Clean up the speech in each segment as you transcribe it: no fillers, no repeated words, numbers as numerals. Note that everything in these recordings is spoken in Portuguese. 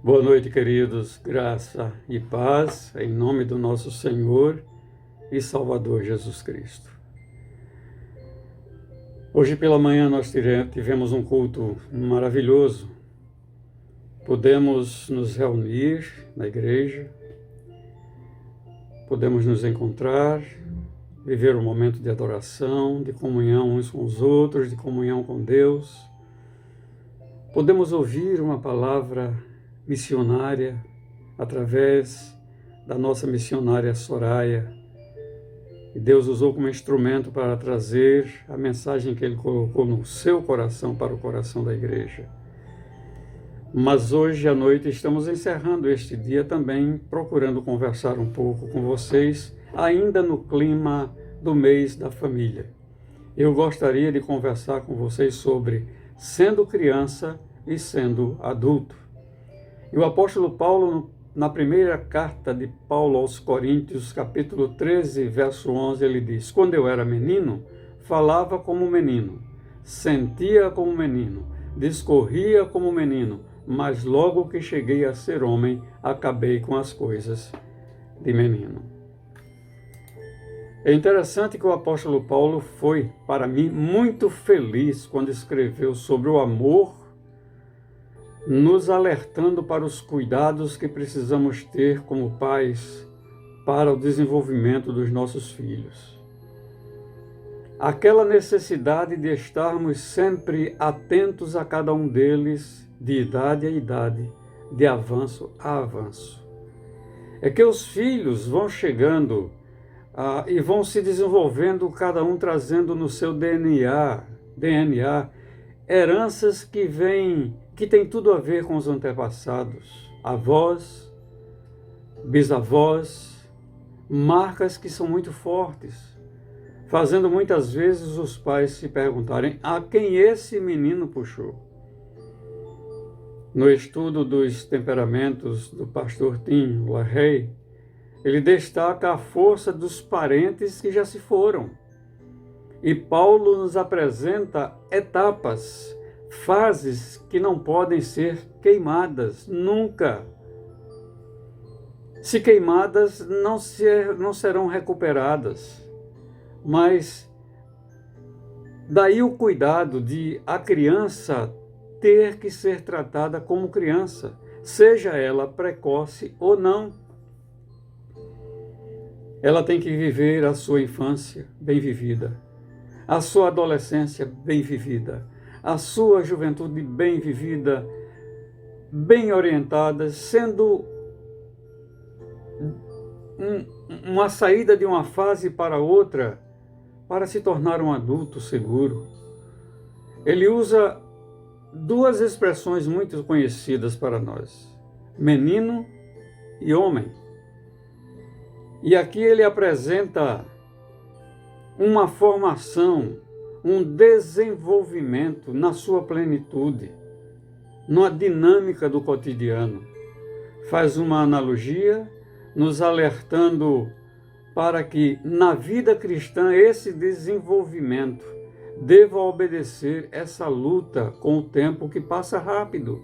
Boa noite, queridos. Graça e paz em nome do nosso Senhor e Salvador Jesus Cristo. Hoje pela manhã nós tivemos um culto maravilhoso. Podemos nos reunir na igreja, podemos nos encontrar, viver um momento de adoração, de comunhão uns com os outros, de comunhão com Deus. Podemos ouvir uma palavra missionária através da nossa missionária Soraya. E Deus usou como instrumento para trazer a mensagem que Ele colocou no seu coração para o coração da igreja. Mas hoje à noite estamos encerrando este dia também, procurando conversar um pouco com vocês, ainda no clima do mês da família. Eu gostaria de conversar com vocês sobre sendo criança e sendo adulto. E o apóstolo Paulo, na primeira carta de Paulo aos Coríntios, capítulo 13, verso 11, ele diz: quando eu era menino, falava como menino, sentia como menino, discorria como menino, mas logo que cheguei a ser homem, acabei com as coisas de menino. É interessante que o apóstolo Paulo foi, para mim, muito feliz quando escreveu sobre o amor, nos alertando para os cuidados que precisamos ter como pais para o desenvolvimento dos nossos filhos. Aquela necessidade de estarmos sempre atentos a cada um deles, de idade a idade, de avanço a avanço. É que os filhos vão chegando e vão se desenvolvendo, cada um trazendo no seu DNA, heranças que têm tudo a ver com os antepassados, avós, bisavós, marcas que são muito fortes, fazendo muitas vezes os pais se perguntarem a quem esse menino puxou. No estudo dos temperamentos do pastor Tim LaHaye, ele destaca a força dos parentes que já se foram. E Paulo nos apresenta etapas, fases que não podem ser queimadas, nunca. Se queimadas, não serão recuperadas. Mas daí o cuidado de a criança ter que ser tratada como criança, seja ela precoce ou não. Ela tem que viver a sua infância bem vivida, a sua adolescência bem vivida, a sua juventude bem vivida, bem orientada, sendo uma saída de uma fase para outra, para se tornar um adulto seguro. Ele usa duas expressões muito conhecidas para nós: menino e homem. E aqui ele apresenta uma formação, um desenvolvimento na sua plenitude, na dinâmica do cotidiano. Faz uma analogia, nos alertando para que na vida cristã esse desenvolvimento deva obedecer essa luta com o tempo que passa rápido,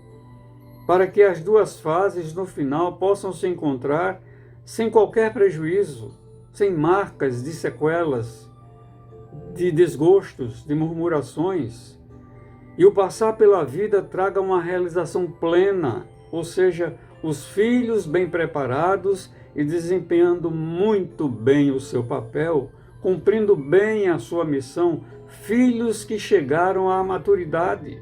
para que as duas fases no final possam se encontrar sem qualquer prejuízo, sem marcas de sequelas, de desgostos, de murmurações, e o passar pela vida traga uma realização plena, ou seja, os filhos bem preparados e desempenhando muito bem o seu papel, cumprindo bem a sua missão, filhos que chegaram à maturidade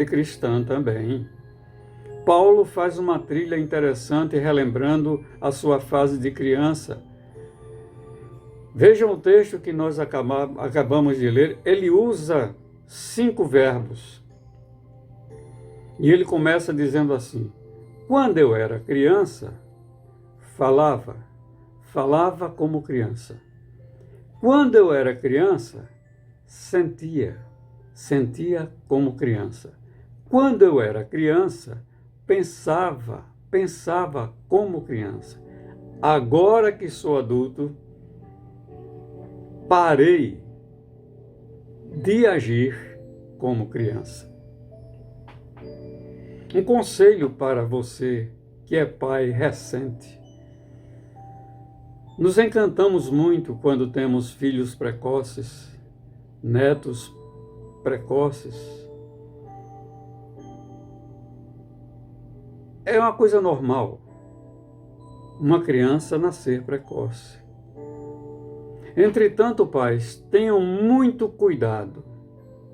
cristã também. Paulo faz uma trilha interessante relembrando a sua fase de criança. Vejam o texto que nós acabamos de ler. Ele usa 5 verbos. E ele começa dizendo assim: quando eu era criança, falava como criança. Quando eu era criança, sentia como criança. Quando eu era criança, pensava como criança. Agora que sou adulto, parei de agir como criança. Um conselho para você que é pai recente. Nos encantamos muito quando temos filhos precoces, netos precoces. É uma coisa normal uma criança nascer precoce. Entretanto, pais, tenham muito cuidado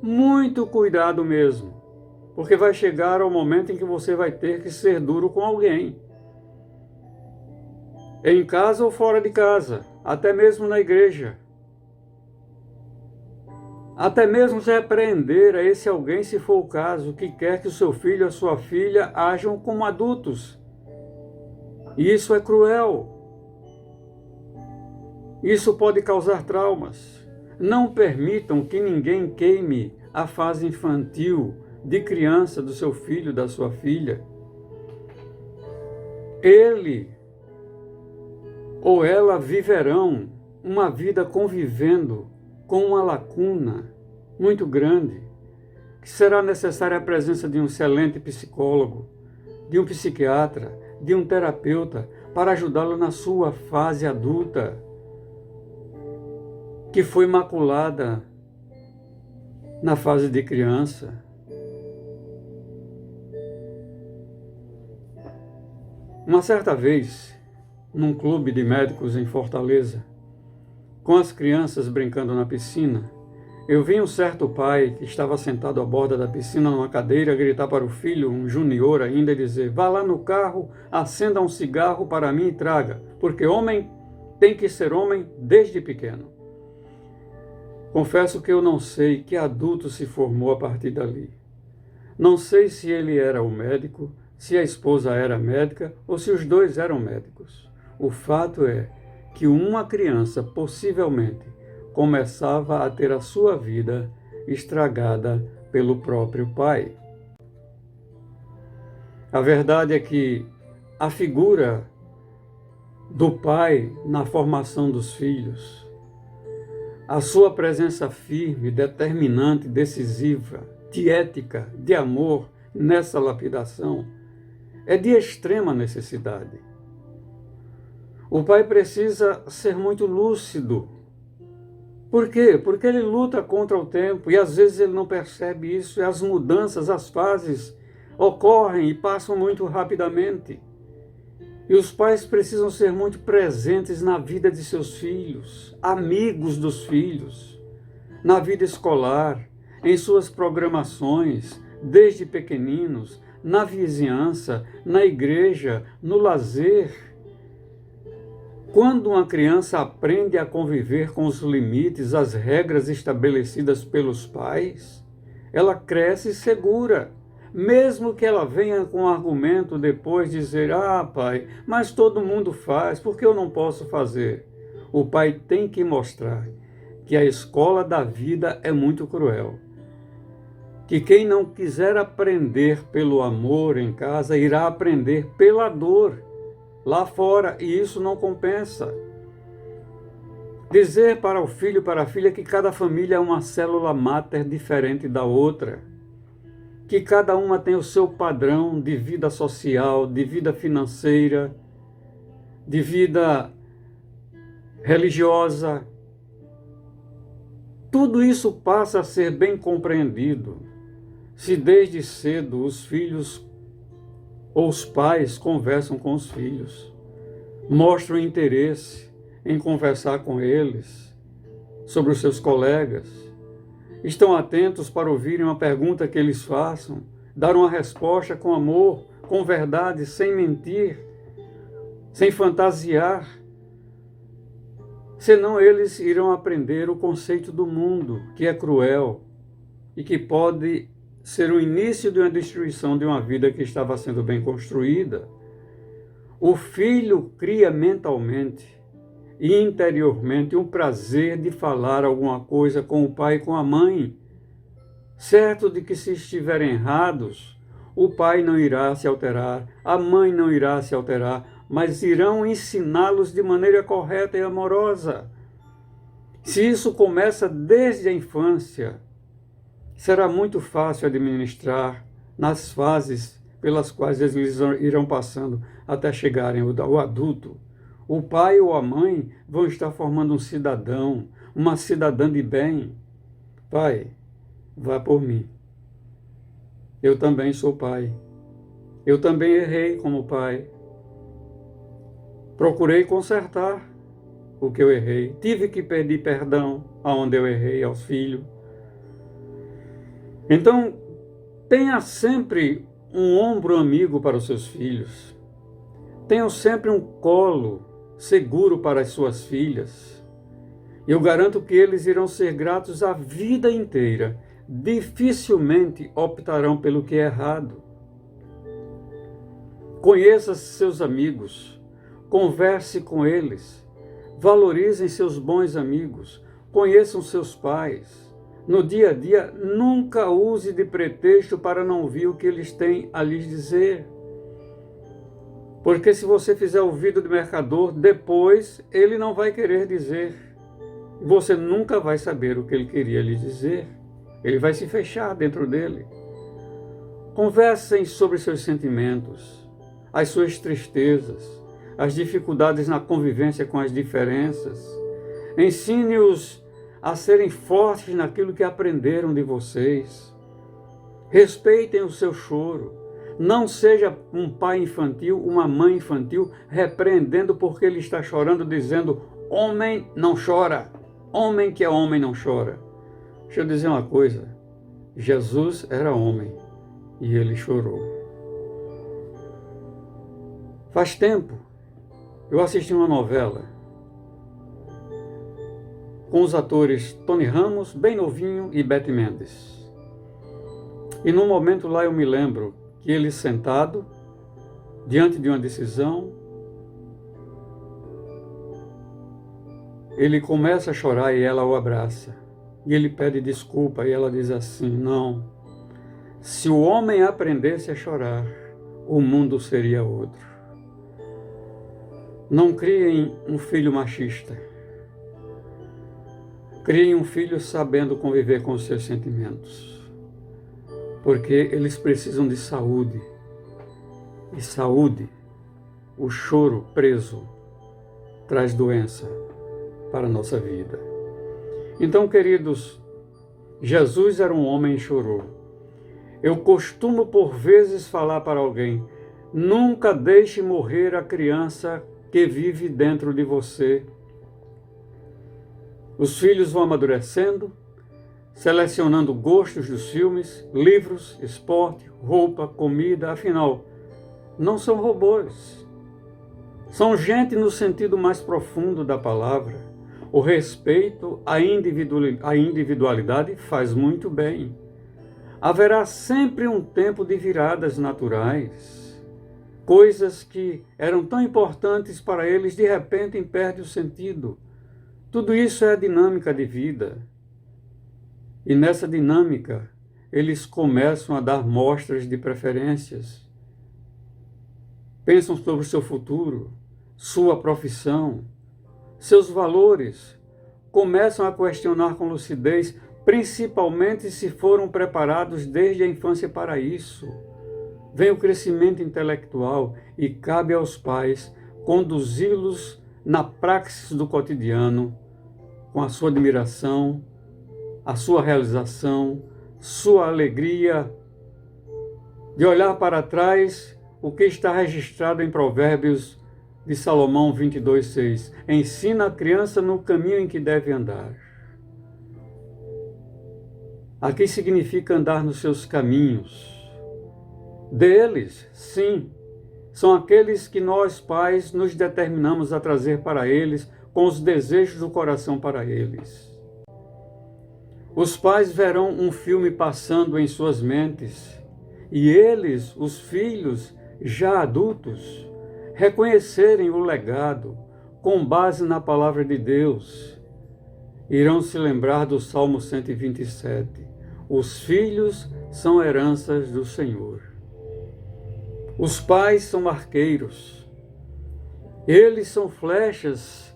mesmo, porque vai chegar o momento em que você vai ter que ser duro com alguém. Em casa ou fora de casa, até mesmo na igreja. Até mesmo repreender a esse alguém, se for o caso, que quer que o seu filho ou a sua filha ajam como adultos. E isso é cruel. Isso pode causar traumas. Não permitam que ninguém queime a fase infantil de criança do seu filho, da sua filha. Ele ou ela viverão uma vida convivendo com uma lacuna muito grande, que será necessária a presença de um excelente psicólogo, de um psiquiatra, de um terapeuta, para ajudá-lo na sua fase adulta, que foi maculada na fase de criança. Uma certa vez, num clube de médicos em Fortaleza, com as crianças brincando na piscina, eu vi um certo pai que estava sentado à borda da piscina numa cadeira gritar para o filho, um junior ainda, e dizer: vá lá no carro, acenda um cigarro para mim e traga, porque homem tem que ser homem desde pequeno. Confesso que eu não sei que adulto se formou a partir dali. Não sei se ele era o médico, se a esposa era médica ou se os dois eram médicos. O fato é que uma criança possivelmente começava a ter a sua vida estragada pelo próprio pai. A verdade é que a figura do pai na formação dos filhos, a sua presença firme, determinante, decisiva, de ética, de amor nessa lapidação, é de extrema necessidade. O pai precisa ser muito lúcido. Por quê? Porque ele luta contra o tempo e às vezes ele não percebe isso, e as mudanças, as fases ocorrem e passam muito rapidamente. E os pais precisam ser muito presentes na vida de seus filhos, amigos dos filhos, na vida escolar, em suas programações, desde pequeninos, na vizinhança, na igreja, no lazer. Quando uma criança aprende a conviver com os limites, as regras estabelecidas pelos pais, ela cresce segura, mesmo que ela venha com um argumento depois dizer: ah, pai, mas todo mundo faz, por que eu não posso fazer? O pai tem que mostrar que a escola da vida é muito cruel, que quem não quiser aprender pelo amor em casa, irá aprender pela dor lá fora, e isso não compensa. Dizer para o filho, para a filha, que cada família é uma célula máter diferente da outra, que cada uma tem o seu padrão de vida social, de vida financeira, de vida religiosa. Tudo isso passa a ser bem compreendido se desde cedo os filhos ou os pais conversam com os filhos, mostram interesse em conversar com eles sobre os seus colegas, estão atentos para ouvirem uma pergunta que eles façam, dar uma resposta com amor, com verdade, sem mentir, sem fantasiar. Senão eles irão aprender o conceito do mundo, que é cruel e que pode ser o início de uma destruição de uma vida que estava sendo bem construída. O filho cria mentalmente e interiormente um prazer de falar alguma coisa com o pai e com a mãe, certo de que se estiverem errados, o pai não irá se alterar, a mãe não irá se alterar, mas irão ensiná-los de maneira correta e amorosa. Se isso começa desde a infância, será muito fácil administrar nas fases pelas quais eles irão passando até chegarem ao adulto. O pai ou a mãe vão estar formando um cidadão, uma cidadã de bem. Pai, vá por mim. Eu também sou pai. Eu também errei como pai. Procurei consertar o que eu errei. Tive que pedir perdão aonde eu errei aos filhos. Então, tenha sempre um ombro amigo para os seus filhos. Tenha sempre um colo seguro para as suas filhas. Eu garanto que eles irão ser gratos a vida inteira. Dificilmente optarão pelo que é errado. Conheça seus amigos. Converse com eles. Valorizem seus bons amigos. Conheçam seus pais. No dia a dia, nunca use de pretexto para não ouvir o que eles têm a lhes dizer. Porque se você fizer ouvido de mercador, depois ele não vai querer dizer. Você nunca vai saber o que ele queria lhe dizer. Ele vai se fechar dentro dele. Conversem sobre seus sentimentos, as suas tristezas, as dificuldades na convivência com as diferenças. Ensine-os a serem fortes naquilo que aprenderam de vocês. Respeitem o seu choro. Não seja um pai infantil, uma mãe infantil, repreendendo porque ele está chorando, dizendo: homem não chora. Homem que é homem não chora. Deixa eu dizer uma coisa. Jesus era homem e ele chorou. Faz tempo eu assisti uma novela com os atores Tony Ramos, bem novinho, e Bette Mendes. E num momento lá eu me lembro que ele sentado, diante de uma decisão, ele começa a chorar e ela o abraça. E ele pede desculpa e ela diz assim: não, se o homem aprendesse a chorar, o mundo seria outro. Não criem um filho machista. Criem um filho sabendo conviver com os seus sentimentos. Porque eles precisam de saúde. E saúde, o choro preso, traz doença para a nossa vida. Então, queridos, Jesus era um homem e chorou. Eu costumo por vezes falar para alguém: nunca deixe morrer a criança que vive dentro de você. Os filhos vão amadurecendo, selecionando gostos dos filmes, livros, esporte, roupa, comida. Afinal, não são robôs. São gente no sentido mais profundo da palavra. O respeito à individualidade faz muito bem. Haverá sempre um tempo de viradas naturais. Coisas que eram tão importantes para eles, de repente, perdem o sentido. Tudo isso é a dinâmica de vida. E nessa dinâmica, eles começam a dar mostras de preferências. Pensam sobre o seu futuro, sua profissão, seus valores. Começam a questionar com lucidez, principalmente se foram preparados desde a infância para isso. Vem o crescimento intelectual e cabe aos pais conduzi-los na praxis do cotidiano, com a sua admiração, a sua realização, sua alegria, de olhar para trás o que está registrado em Provérbios de Salomão 22:6. Ensina a criança no caminho em que deve andar. Aqui significa andar nos seus caminhos. Deles, sim, são aqueles que nós, pais, nos determinamos a trazer para eles, com os desejos do coração para eles. Os pais verão um filme passando em suas mentes, e eles, os filhos, já adultos, reconhecerem o legado com base na palavra de Deus. Irão se lembrar do Salmo 127. Os filhos são heranças do Senhor. Os pais são arqueiros. Eles são flechas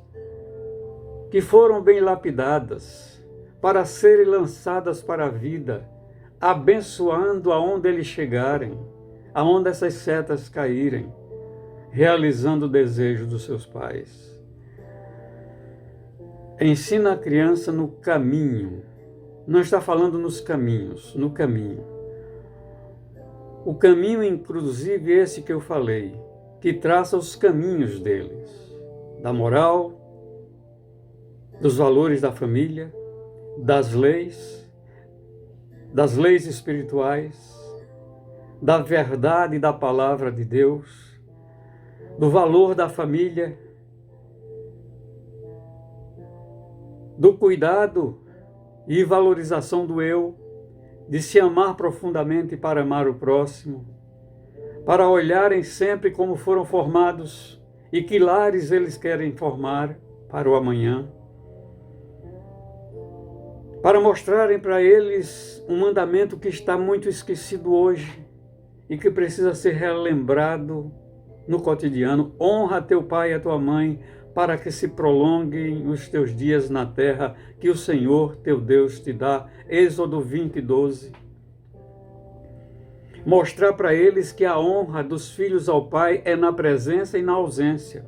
que foram bem lapidadas para serem lançadas para a vida, abençoando aonde eles chegarem. aonde essas setas caírem, realizando o desejo dos seus pais. Ensina a criança no caminho. Não está falando nos caminhos, no caminho. O caminho, inclusive esse que eu falei, que traça os caminhos deles, da moral, dos valores da família, das leis espirituais, da verdade da palavra de Deus, do valor da família, do cuidado e valorização do eu, de se amar profundamente para amar o próximo, para olharem sempre como foram formados e que lares eles querem formar para o amanhã, para mostrarem para eles um mandamento que está muito esquecido hoje e que precisa ser relembrado no cotidiano. Honra teu pai e a tua mãe, para que se prolonguem os teus dias na terra que o Senhor teu Deus te dá. Êxodo 20:12. Mostrar para eles que a honra dos filhos ao pai é na presença e na ausência.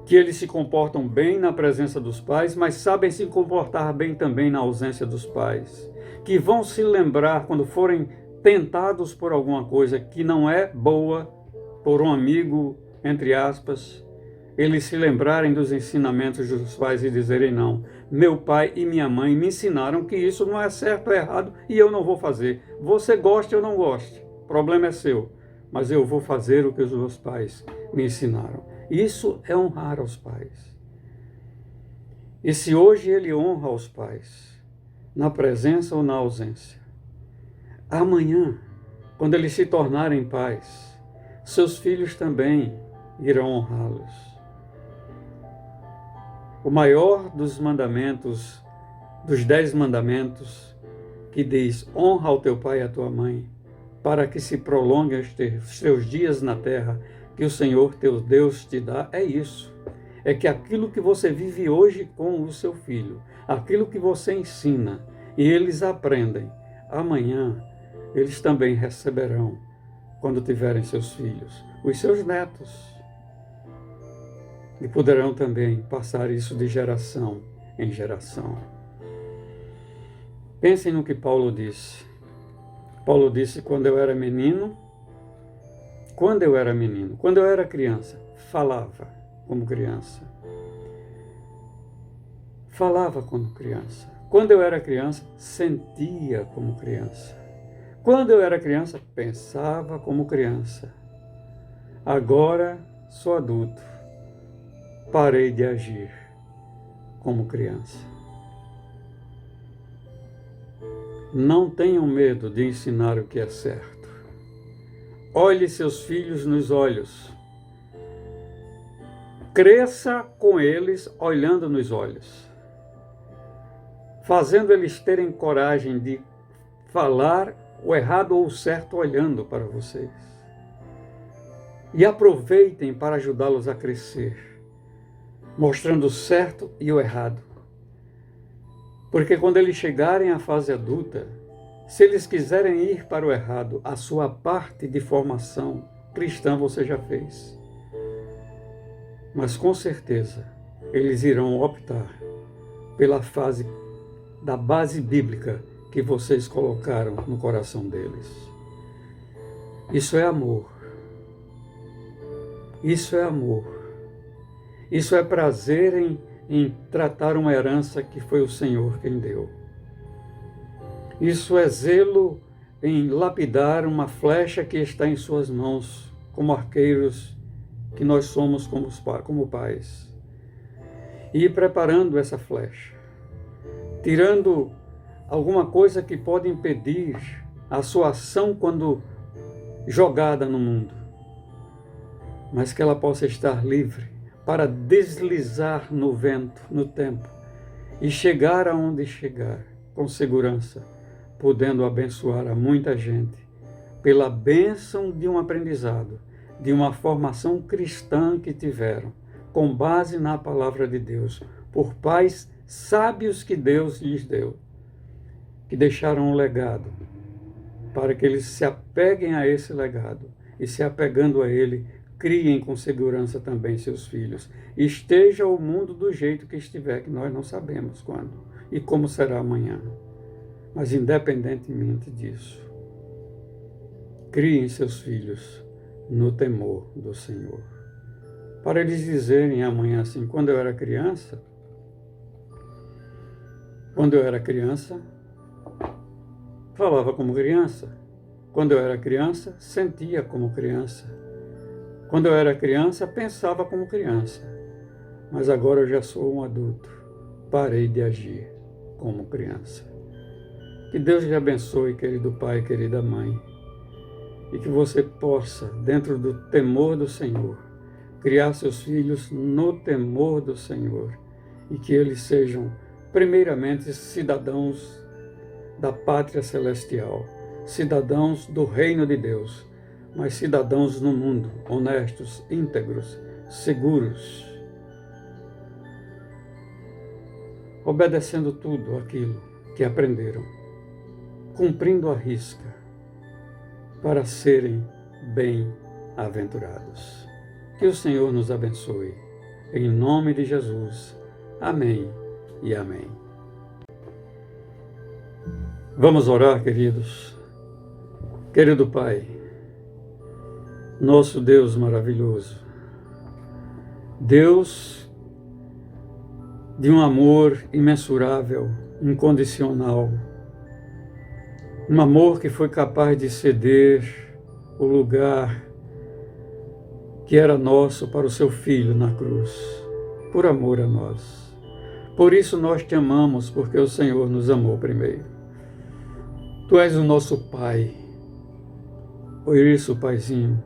Que eles se comportam bem na presença dos pais, mas sabem se comportar bem também na ausência dos pais. Que vão se lembrar quando forem tentados por alguma coisa que não é boa, por um amigo, entre aspas, eles se lembrarem dos ensinamentos dos pais e dizerem: não, meu pai e minha mãe me ensinaram que isso não é certo, é errado e eu não vou fazer. Você goste ou não goste, o problema é seu, mas eu vou fazer o que os meus pais me ensinaram. Isso é honrar aos pais. E se hoje ele honra aos pais, na presença ou na ausência, amanhã, quando eles se tornarem pais, seus filhos também irão honrá-los. O maior dos mandamentos, dos 10 mandamentos, que diz: honra ao teu pai e à tua mãe, para que se prolonguem os teus dias na terra que o Senhor teu Deus te dá, é isso. É que aquilo que você vive hoje com o seu filho, aquilo que você ensina e eles aprendem, amanhã eles também receberão quando tiverem seus filhos, os seus netos. E poderão também passar isso de geração em geração. Pensem no que Paulo disse. Paulo disse: quando eu era criança, falava como criança. Falava como criança. Quando eu era criança, sentia como criança. Quando eu era criança, pensava como criança. Agora sou adulto. Parei de agir como criança. Não tenham medo de ensinar o que é certo. Olhe seus filhos nos olhos. Cresça com eles olhando nos olhos, fazendo eles terem coragem de falar o errado ou o certo olhando para vocês. E aproveitem para ajudá-los a crescer, mostrando o certo e o errado. Porque quando eles chegarem à fase adulta, se eles quiserem ir para o errado, a sua parte de formação cristã você já fez. Mas com certeza eles irão optar pela fase da base bíblica que vocês colocaram no coração deles. Isso é amor. Isso é amor. Isso é prazer em tratar uma herança que foi o Senhor quem deu. Isso é zelo em lapidar uma flecha que está em suas mãos, como arqueiros que nós somos como pais. E ir preparando essa flecha, tirando alguma coisa que pode impedir a sua ação quando jogada no mundo, mas que ela possa estar livre para deslizar no vento, no tempo, e chegar aonde chegar, com segurança, podendo abençoar a muita gente, pela bênção de um aprendizado, de uma formação cristã que tiveram, com base na palavra de Deus, por pais sábios que Deus lhes deu, que deixaram um legado para que eles se apeguem a esse legado e, se apegando a ele, criem com segurança também seus filhos. Esteja o mundo do jeito que estiver, que nós não sabemos quando e como será amanhã. Mas independentemente disso, criem seus filhos no temor do Senhor. Para eles dizerem amanhã assim: quando eu era criança, falava como criança. Quando eu era criança, sentia como criança. Quando eu era criança, pensava como criança. Mas agora eu já sou um adulto. Parei de agir como criança. Que Deus lhe abençoe, querido pai, querida mãe. E que você possa, dentro do temor do Senhor, criar seus filhos no temor do Senhor. E que eles sejam, primeiramente, cidadãos da pátria celestial, cidadãos do reino de Deus, mas cidadãos no mundo, honestos, íntegros, seguros, obedecendo tudo aquilo que aprenderam, cumprindo a risca, para serem bem-aventurados. Que o Senhor nos abençoe. Em nome de Jesus. Amém e amém. Vamos orar, queridos. Querido Pai, nosso Deus maravilhoso, Deus de um amor imensurável, incondicional, um amor que foi capaz de ceder o lugar que era nosso para o seu Filho na cruz, por amor a nós. Por isso nós te amamos, porque o Senhor nos amou primeiro. Tu és o nosso Pai. Por isso, Paizinho,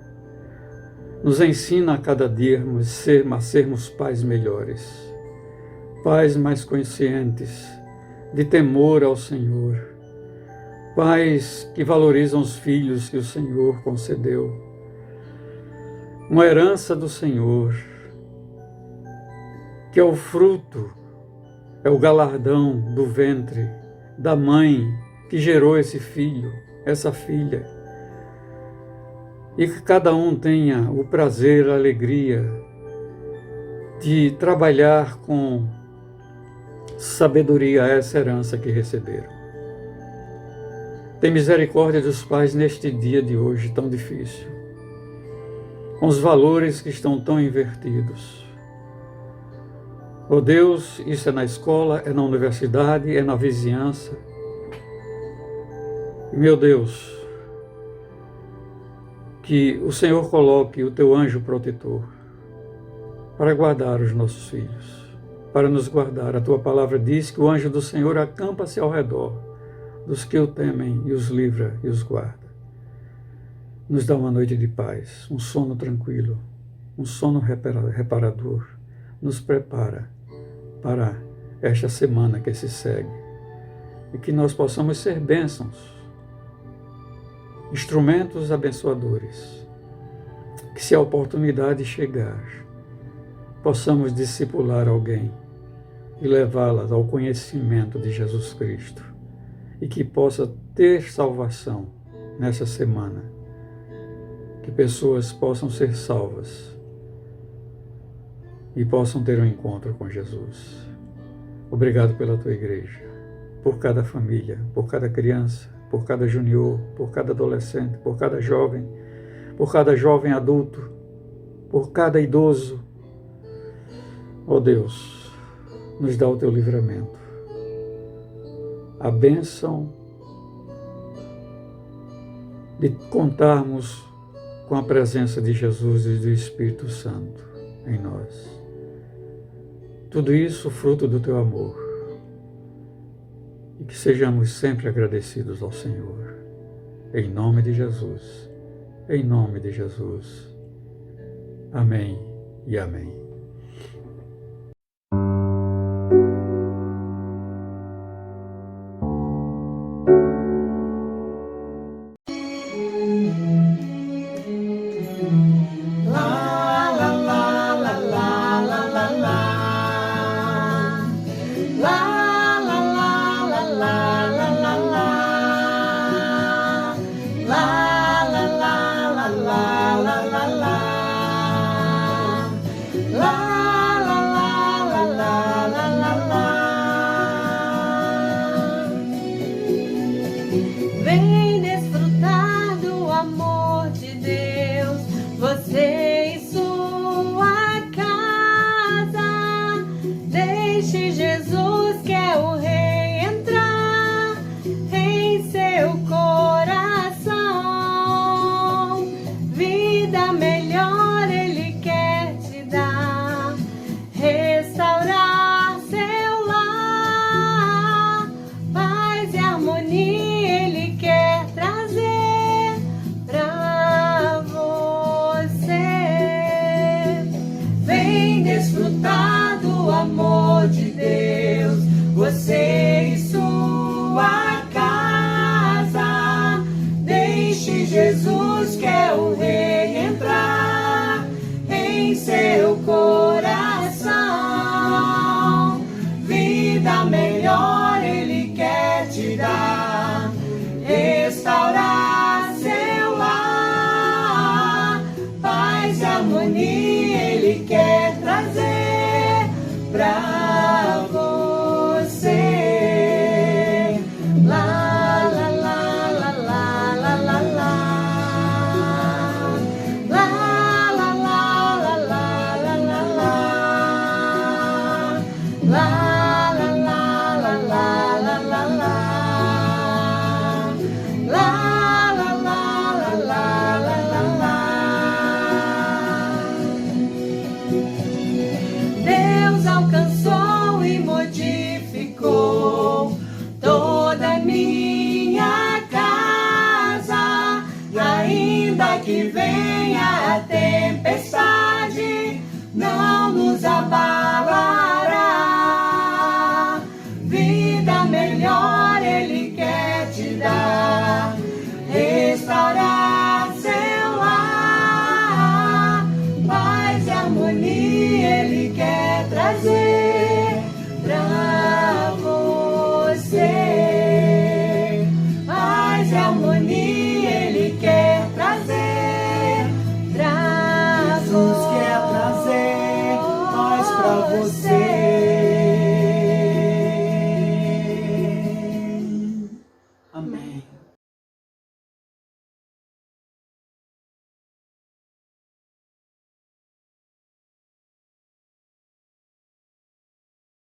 nos ensina a cada dia a sermos pais melhores, pais mais conscientes, de temor ao Senhor, pais que valorizam os filhos que o Senhor concedeu, uma herança do Senhor, que é o fruto, é o galardão do ventre da mãe que gerou esse filho, essa filha. E que cada um tenha o prazer, a alegria de trabalhar com sabedoria essa herança que receberam. Tem misericórdia dos pais neste dia de hoje tão difícil, com os valores que estão tão invertidos. Oh Deus, isso é na escola, é na universidade, é na vizinhança. E, meu Deus, que o Senhor coloque o teu anjo protetor para guardar os nossos filhos, para nos guardar. A tua palavra diz que o anjo do Senhor acampa-se ao redor dos que o temem e os livra e os guarda. Nos dá uma noite de paz, um sono tranquilo, um sono reparador. Nos prepara para esta semana que se segue e que nós possamos ser bênçãos, instrumentos abençoadores, que se a oportunidade chegar, possamos discipular alguém e levá-las ao conhecimento de Jesus Cristo e que possa ter salvação nessa semana, que pessoas possam ser salvas e possam ter um encontro com Jesus. Obrigado pela tua igreja, por cada família, por cada criança, por cada junior, por cada adolescente, por cada jovem adulto, por cada idoso. Ó Deus, nos dá o teu livramento, a bênção de contarmos com a presença de Jesus e do Espírito Santo em nós. Tudo isso fruto do teu amor. E que sejamos sempre agradecidos ao Senhor. Em nome de Jesus. Em nome de Jesus. Amém e amém. Jesus quer o rei entrar em seu coração. Vida melhor Ele quer te dar, restaurar seu lar. Paz e harmonia Ele quer trazer pra você. Deus alcançou e modificou toda minha casa. Ainda que venha a tempestade, não nos abate.